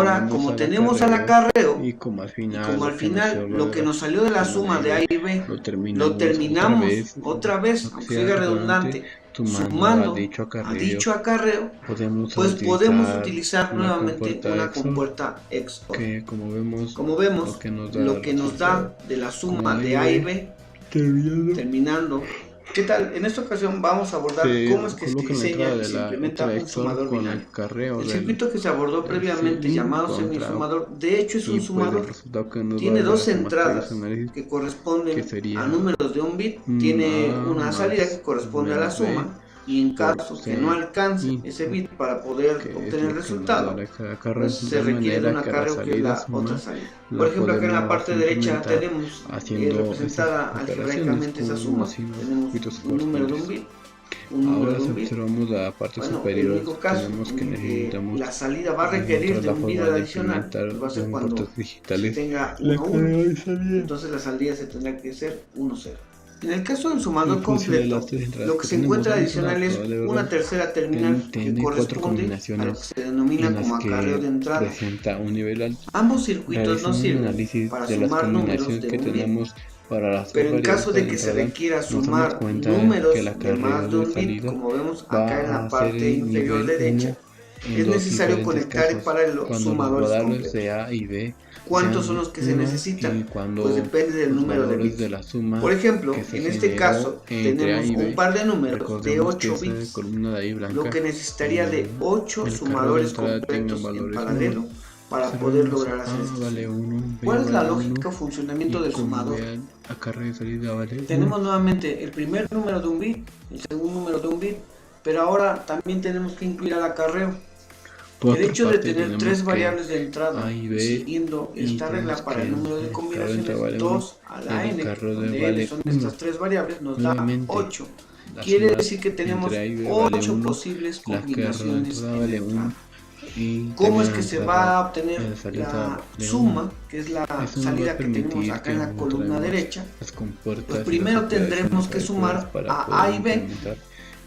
Ahora, como tenemos al acarreo, y como al y final, como al final lo que nos salió de la suma de A y B, lo lo terminamos otra vez, otra vez, aunque sea sea redundante, sumando a dicho a dicho acarreo, podemos pues podemos utilizar una nuevamente compuerta una XOR compuerta XOR. que como vemos Lo que nos da de la suma de A y B terminando. ¿Qué tal? En esta ocasión vamos a abordar cómo es que se coloca la diseña entrada y de se la implementa otra un XOR sumador con binario. el carreo El circuito que se abordó previamente sin llamado contra semisumador, de hecho es y un pues el sumador. resultado que nos Tiene va a dar dos la suma entradas tradicional que que corresponden sería a números de un bit, tiene A una salida que más corresponde a la menos B suma, y en por caso que C no alcance y ese bit para poder que es obtener el lo que nos da resultado, la acarreo, pues se de requiere de un manera que la acarreo que es salida la otra suma salida. Por la ejemplo, acá en la podemos parte derecha implementar tenemos haciendo esas representada operaciones algebraicamente esa con suma. los signos Tenemos circuitos un número de un correspondientes. bit, un número Ahora de si un bit. observamos la parte Bueno, el superior, único caso tenemos que en que necesitamos la salida va a requerir encontrar de la un bit forma de adicional, implementar pues va a ser en cuando puertos se digitales tenga la 1, 1. carga de salida. Entonces la salida se tendrá que ser 1, 0. En el caso del sumador En función de completo, las tres entradas lo que que se tenemos encuentra dentro, la adicional es probable una verdad tercera terminal que tiene cuatro corresponde a lo que combinaciones se denomina en las como acarreo de que entrada. presenta un nivel alto. Ambos circuitos nos Realizando un sirven análisis para de las sumar números combinaciones de que un bit, tenemos para las pero dos en caso variables de de que se entrada, requiera nos damos sumar cuenta números que el de acarreo más de de un bit, salida como vemos acá en va la a ser parte el inferior nivel derecha, 1 en es dos necesario diferentes conectar en casos, paralelo cuando los sumadores valores completos. de A y B ¿Cuántos son sean los que se 1 y necesitan? cuando Pues depende del los número de valores bits. de la suma Por ejemplo, que se en este generó caso entre A tenemos y un B, par de números de recordemos que 8 esa bits, columna de ahí lo blanca, que necesitaría de 8 el carreo de sumadores entrada tenga completos en valores 1. paralelo para poder lograr hacer A esto. vale 1, B ¿Cuál es la vale 1 lógica o funcionamiento y del como sumador? vean acarreo de salida vale 1. Tenemos nuevamente el primer número de un bit, el segundo número de un bit, pero ahora también tenemos que incluir al acarreo. El hecho de tener tres variables de entrada A y B, siguiendo esta regla para el número de combinaciones vale 2 a la n, donde vale n son 1. estas tres variables, nos Nuevamente, da 8. la Quiere suma decir que tenemos entre A y B 8 vale 1, posibles la que combinaciones entrada en vale la 1 entrada. y ¿Cómo es también que se entrada va a obtener la salida la de suma, 1? que es la Eso nos va salida a que tenemos permitir acá que en la columna encontremos derecha? las compuertas Pues y primero las tendremos operaciones que sumar para a poder A y B, implementar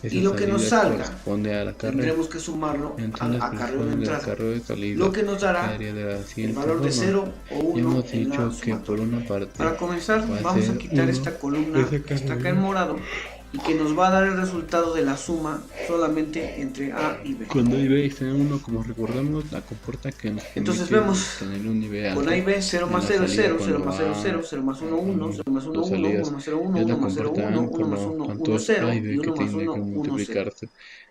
esa y lo que nos salida salga corresponde a la carrera. tendremos que sumarlo Entonces, al acarreo de el entrada, acarreo de salida lo que nos dará quedaría de la el siguiente valor de forma. 0 o 1 Ya hemos en la dicho que por sumatoria. una parte Para comenzar, va a vamos a ser quitar 1 esta columna ese que está acá carreo. en morado y que nos va a dar el resultado de la suma solamente entre A y B. Cuando A y B estén en 1, como recordamos, la compuerta que nos Entonces permite vemos, tener un nivel alto. con A y B, 0 en más la 0 es salida 0, 0 más 0 es cuando 0, 0 más 1, 1, 0 más 1, dos 1, 1 salidas más 0, 1, es la 1 más 0, 1, comportan 1 más como 1, 1, tantos 0 A y y B que 1 más tiene 1, que 1, 0. multiplicarse.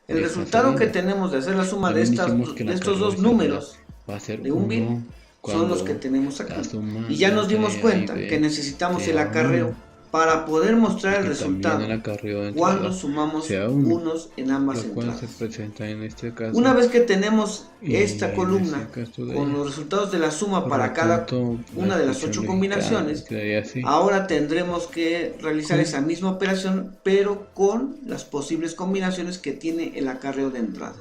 El esa resultado que salida. tenemos de hacer la suma de, También dijimos que la estos carrera dos de salida números va a ser de un bit 1 son los que cuando tenemos aquí. la suma Y ya de nos dimos A y cuenta B que necesitamos el sea acarreo 1. para poder mostrar el Y resultado también el acarreo de cuando entrada sumamos sea 1, unos en ambas lo cual se entradas. presenta en este caso. Una vez que tenemos y esta en columna este caso de con ahí. los resultados de la suma Por para lo cada tanto, una la de las expresión 8 lógica combinaciones, quedaría así. ahora tendremos que realizar Con- esa misma operación, pero con las posibles combinaciones que tiene el acarreo de entrada.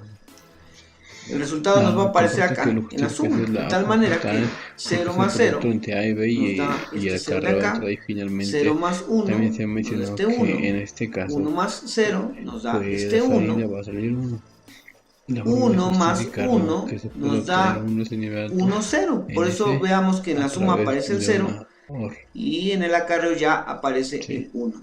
El resultado nos va a aparecer compuerta acá que lo en la que suma, es la de tal manera que compuerta 0 es más el 0 producto entre A y B nos da y este el 0 de carreo de acá, entrada, y finalmente 0 más 1 también se ha nos da mencionado este que 1, en este caso 1 más 0 nos da pues este la salida 1, va a salir 1. La forma de 1 más justificarlo 1 que se puede nos obtener da 1 sin nivel alto 1, 0. Por en eso ese veamos que en la a suma través aparece el de 0 una OR. y en el acarreo ya aparece Sí. el 1.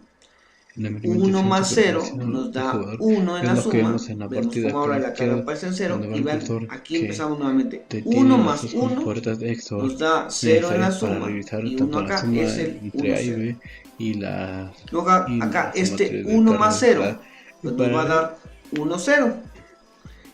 La 1 implementación más que 0 utiliza nos el da jugador 1 en es la lo que suma. vemos en la Vemos parte de como acá a ahora la el acarreo izquierda, aparece en 0 donde va y el vean, cursor, aquí que empezamos nuevamente. te 1 tiene más sus 1 compuertas de XOR nos da 0 en la necesarias para suma realizar y 1 tanto la acá suma es el 1, entre A y 0. B y la Luego y acá la este sumatoria del 1 carreo más de 0 entrada. Y pues nos va a para dar 1, 0.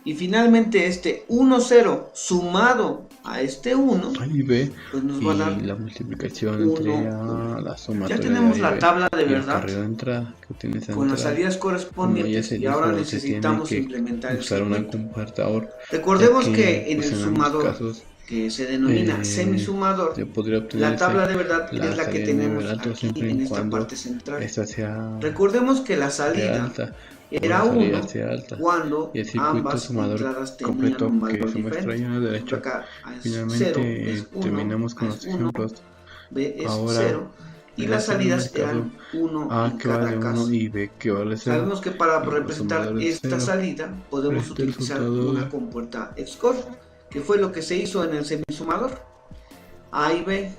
Y finalmente este 1, 0 sumado a este 1 A y B pues nos y va a dar la multiplicación 1, entre 1. la Ya sumatoria tenemos de A y la B tabla de y el verdad carreo de entrada que tiene esa con las entrada. salidas Como ya correspondientes se y ahora dijo, se tiene necesitamos que implementar el usar una circuito. compuerta OR, ya Recordemos que que en pues el en ambos sumador, casos que se denomina semisumador, se podría obtener la tabla de verdad la es la que salida de nivel tenemos alto aquí siempre en y esta cuando parte central. esta sea Recordemos que la salida alta era o la salida 1 sea alta cuando y el circuito ambas sumador entradas tenían completo un que valor se muestra ahí diferente. a la Por derecha. ejemplo, acá es 0 Finalmente es 1, terminamos con A los es 1, ejemplos. B es Ahora 0 y las salidas eran 1 A en que vale cada 1 caso. y B que vale 0. Sabemos que para y los representar sumadores esta 0. salida podemos Este utilizar resultado una de- compuerta XOR, que fue lo que se hizo en el semisumador. A y B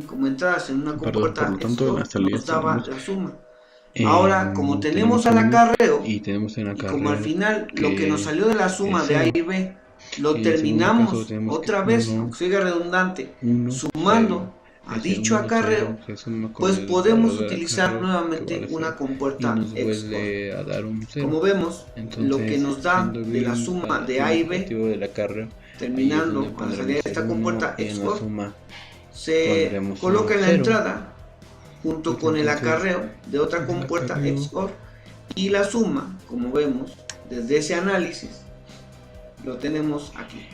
como entradas en una Perdón, compuerta por lo tanto, en la XOR salida nos daba tenemos la suma. Ahora, como tenemos al acarreo, y tenemos en y acarreo, como al final lo que nos salió de la suma de A y B lo terminamos otra vez, aunque sea redundante, sumando a dicho acarreo, pues podemos utilizar nuevamente una compuerta XOR. Como vemos, lo que nos da de la suma de A y B, terminando con la salida de esta compuerta XOR, se coloca en la entrada junto con el acarreo de otra compuerta XOR, y la suma, como vemos desde ese análisis, lo tenemos aquí.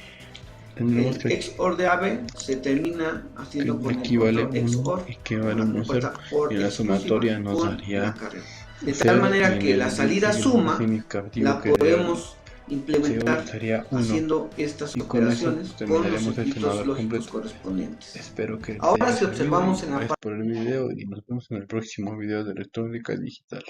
El XOR de AB se termina haciendo con aquí vale 1 XOR, y que vale 1 0, y la sumatoria nos daría de tal manera que la salida suma la podemos implementar haciendo estas operaciones con los circuitos lógicos correspondientes. Espero que ahora si observamos en la parte por el video y nos vemos en el próximo video de electrónica digital.